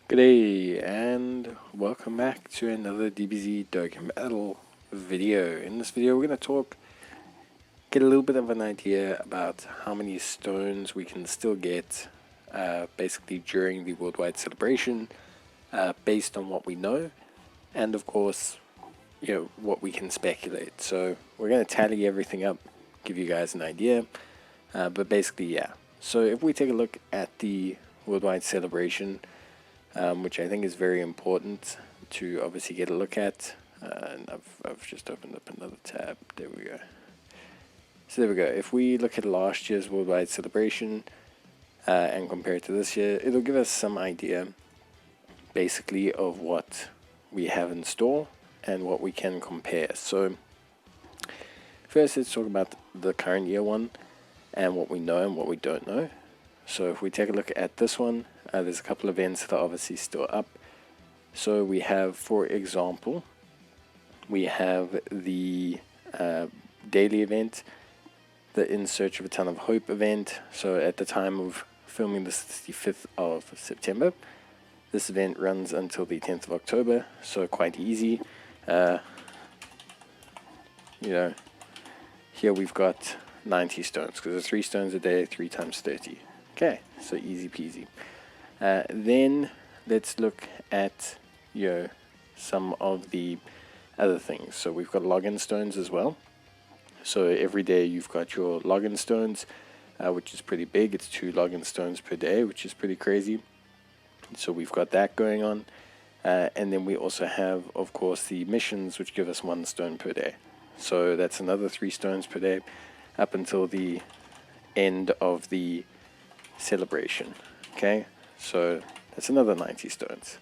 G'day and welcome back to another Dbz Dokkan battle video. In this video we're going to get a little bit of an idea about how many stones we can still get basically during the worldwide celebration based on what we know, and of course what we can speculate. So we're going to tally everything up, give you guys an idea, but basically yeah. So if we take a look at the worldwide celebration, which I think is very important to obviously get a look at. And I've just opened up another tab. There we go. So there we go. If we look at last year's worldwide celebration and compare it to this year, it'll give us some idea basically of what we have in store and what we can compare. So first let's talk about the current year one and what we know and what we don't know. So if we take a look at this one, there's a couple of events that are obviously still up. So we have, for example, we have the daily event, the In Search of a Ton of Hope event. So at the time of filming this, it's the 5th of September. This event runs until the 10th of October, so quite easy. Here we've got 90 stones, because it's 3 stones a day, 3 times 30. Okay, so easy peasy. Then let's look at some of the other things. So we've got login stones as well. So every day you've got your login stones, which is pretty big. It's 2 login stones per day, which is pretty crazy. So we've got that going on. And then we also have, of course, the missions, which give us 1 stone per day. So that's another 3 stones per day up until the end of the celebration. Okay, so that's another 90 stones.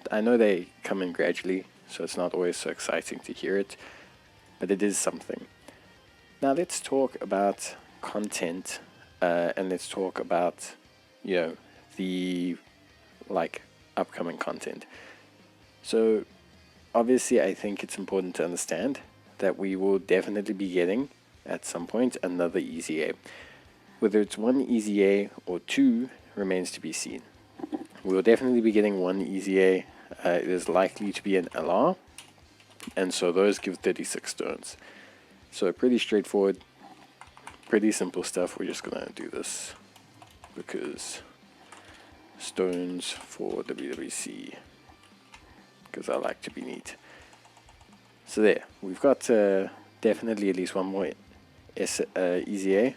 I know they come in gradually, so it's not always so exciting to hear it, but it is something. Now let's talk about content, and let's talk about the upcoming content. So obviously I think it's important to understand that we will definitely be getting at some point another EZA. Whether it's 1 EZA or 2 remains to be seen. We will definitely be getting 1 EZA. It is likely to be an LR, and so those give 36 stones. So pretty straightforward, pretty simple stuff. We're just gonna do this because stones for WWC, because I like to be neat. So there, we've got definitely at least 1 more EZA.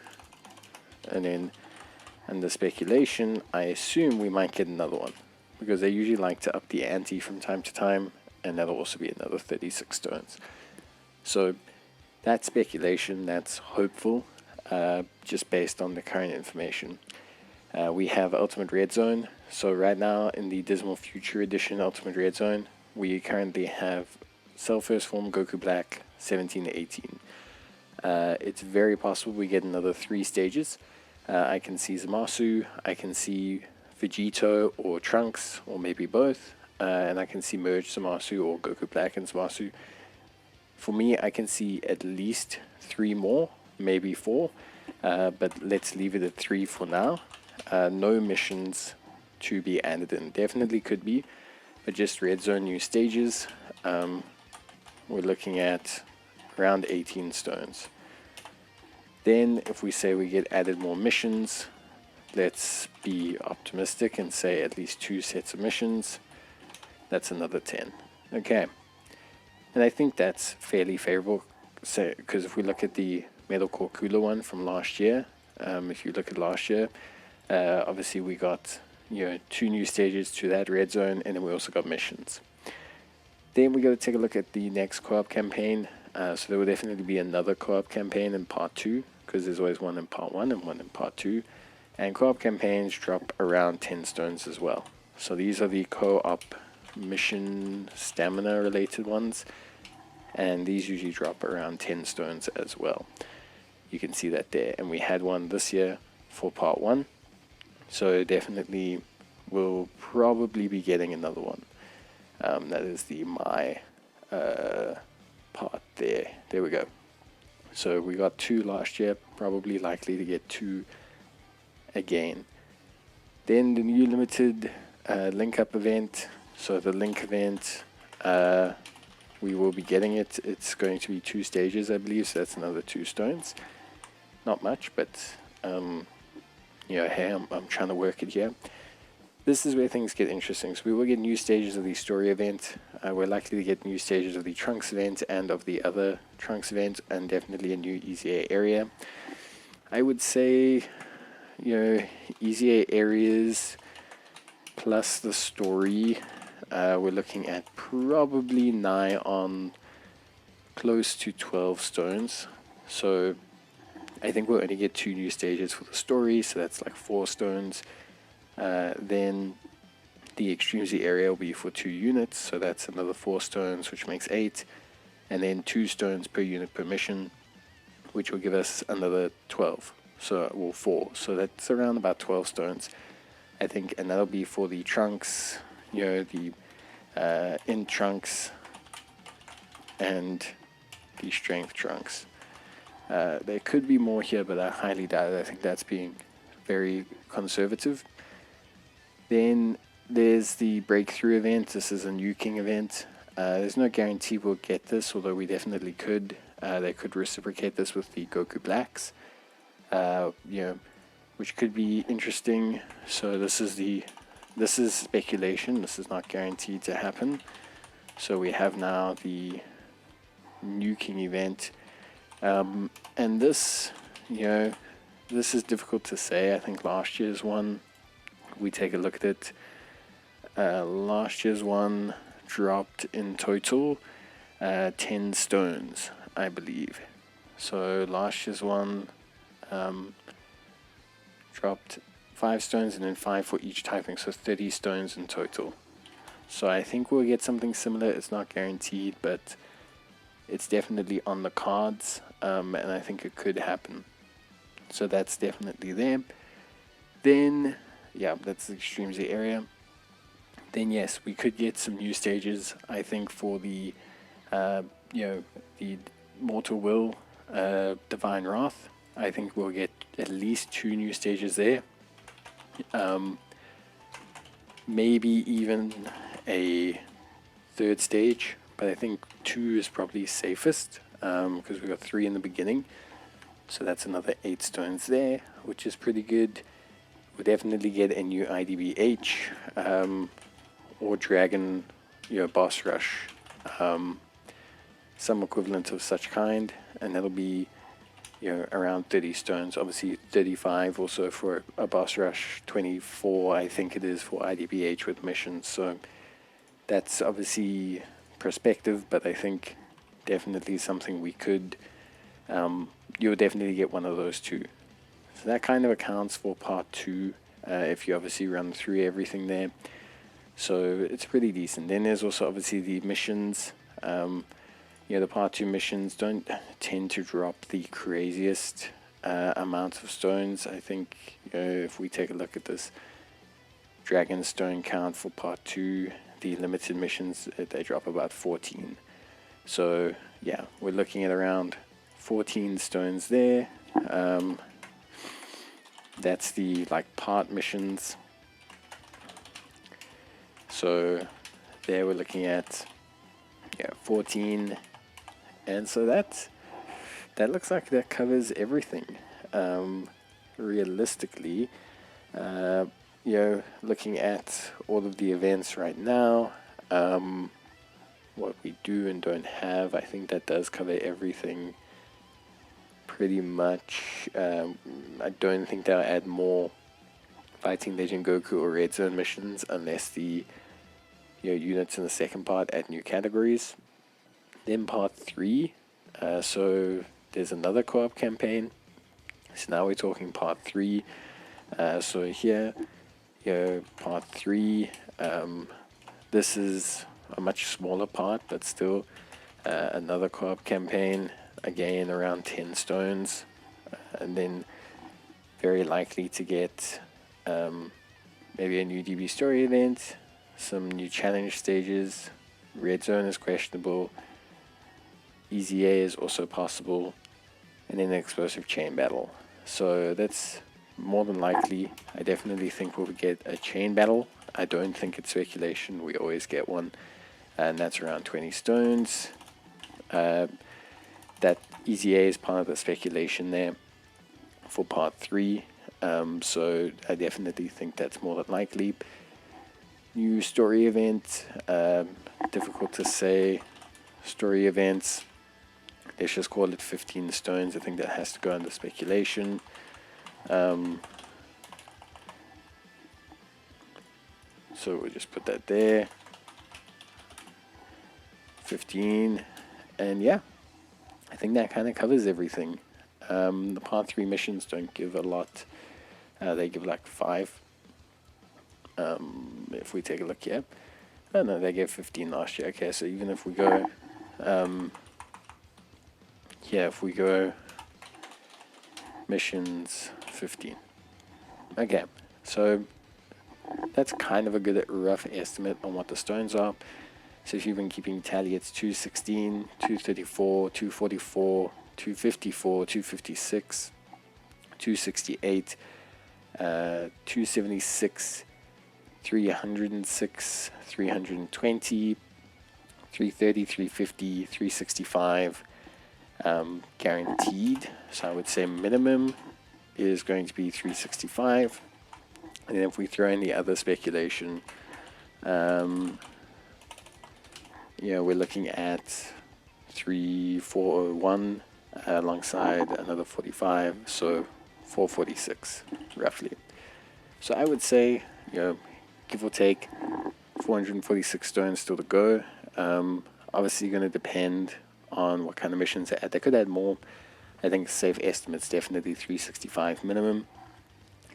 And then under speculation, I assume we might get another one, because they usually like to up the ante from time to time, and that'll also be another 36 stones. So that's speculation, that's hopeful, just based on the current information. We have Ultimate Red Zone. So right now in the Dismal Future Edition Ultimate Red Zone, we currently have Cell First Form Goku Black 17 to 18. It's very possible we get another 3 stages. I can see Zamasu, I can see Vegito or Trunks, or maybe both, and I can see Merge Zamasu or Goku Black and Zamasu. For me, I can see at least 3 more, maybe 4, but let's leave it at 3 for now. No missions to be added in. Definitely could be, but just Red Zone new stages. We're looking at around 18 stones. Then if we say we get added more missions, let's be optimistic and say at least 2 sets of missions. That's another 10. Okay, and I think that's fairly favorable, because if we look at the Metal Core Cooler one from last year, if you look at last year, obviously we got 2 new stages to that Red Zone, and then we also got missions. Then we got to take a look at the next co-op campaign. So there will definitely be another co-op campaign in part 2, because there's always one in part 1 and one in part 2. And co-op campaigns drop around 10 stones as well. So these are the co-op mission stamina related ones, and these usually drop around 10 stones as well. You can see that there. And we had one this year for part 1. So definitely we'll probably be getting another one. That is the my part there. There we go. So we got 2 last year, probably likely to get 2 again. Then the new limited link up event. So the link event, we will be getting it. It's going to be 2 stages, I believe, so that's another 2 stones. Not much, but hey, I'm trying to work it here. This is where things get interesting. So we will get new stages of the story event. We're likely to get new stages of the Trunks event and of the other Trunks event, and definitely a new Easy A area. I would say, Easy A areas plus the story, we're looking at probably nigh on close to 12 stones. So I think we'll only get 2 new stages for the story, so that's like 4 stones. Then the Extreme Z area will be for 2 units, so that's another 4 stones, which makes 8. And then 2 stones per unit per mission, which will give us another 12. So, well, 4. So that's around about 12 stones, I think. And that'll be for the Trunks, the in Trunks and the Strength Trunks. There could be more here, but I highly doubt it. I think that's being very conservative. Then there's the Breakthrough event. This is a New King event. There's no guarantee we'll get this, although we definitely could. They could reciprocate this with the Goku Blacks, which could be interesting. So this is speculation. This is not guaranteed to happen. So we have now the New King event, and this, this is difficult to say. I think last year's one, we take a look at it. Last year's one dropped in total 10 stones, I believe. So last year's one dropped 5 stones and then 5 for each typing, so 30 stones in total. So I think we'll get something similar. It's not guaranteed, but it's definitely on the cards, and I think it could happen. So that's definitely there. Then, yeah, that's the Extreme Z area. Then yes, we could get some new stages, I think, for the, the Mortal Will, Divine Wrath. I think we'll get at least 2 new stages there. Maybe even a 3rd stage, but I think 2 is probably safest, because we got 3 in the beginning. So that's another 8 stones there, which is pretty good. We'll definitely get a new IDBH, or Dragon, boss rush, some equivalent of such kind, and that'll be, around 30 stones. Obviously 35 also for a boss rush, 24 I think it is for IDBH with missions. So that's obviously perspective, but I think definitely something we could, you'll definitely get one of those 2. So that kind of accounts for part 2, if you obviously run through everything there. So it's pretty decent. Then there's also obviously the missions. The part 2 missions don't tend to drop the craziest amount of stones. I think if we take a look at this Dragon Stone count for part 2, the limited missions, they drop about 14. So yeah, we're looking at around 14 stones there. That's the part missions. So there we're looking at 14, and so that looks like that covers everything. Realistically, looking at all of the events right now, what we do and don't have, I think that does cover everything pretty much. I don't think they'll add more Fighting Legend Goku or Red Zone missions unless the units in the second part add new categories. Then part 3, so there's another co-op campaign. So now we're talking part 3. So here, part 3, this is a much smaller part, but still another co-op campaign, again around 10 stones, and then very likely to get maybe a new DB story event, some new challenge stages. Red Zone is questionable. Easy A is also possible, and then an explosive chain battle. So that's more than likely. I definitely think we'll get a chain battle. I don't think it's speculation. We always get one, and that's around 20 stones. That EZA is part of the speculation there for part 3. So I definitely think that's more than likely. New story event, difficult to say. Story events, let's just call it 15 stones. I think that has to go under speculation. So we'll just put that there. 15, and yeah, I think that kind of covers everything. The part 3 missions don't give a lot. They give like 5. If we take a look here, oh no, they gave 15 last year. Okay, so even if we go, yeah, if we go missions 15. Okay, so that's kind of a good rough estimate on what the stones are. So if you've been keeping tally, it's 216, 234, 244, 254, 256, 268, 276, 306, 320, 330, 350, 365, guaranteed. So I would say minimum is going to be 365. And then if we throw in the other speculation, yeah, we're looking at 3401 alongside another 45, so 446 roughly. So I would say, you know, give or take 446 stones still to go. Obviously going to depend on what kind of missions they add. They could add more. I think safe estimate's definitely 365 minimum.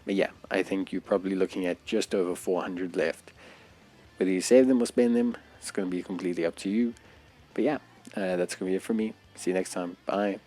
But yeah, I think you're probably looking at just over 400 left. Whether you save them or spend them, it's going to be completely up to you. But yeah, that's going to be it for me. See you next time. Bye.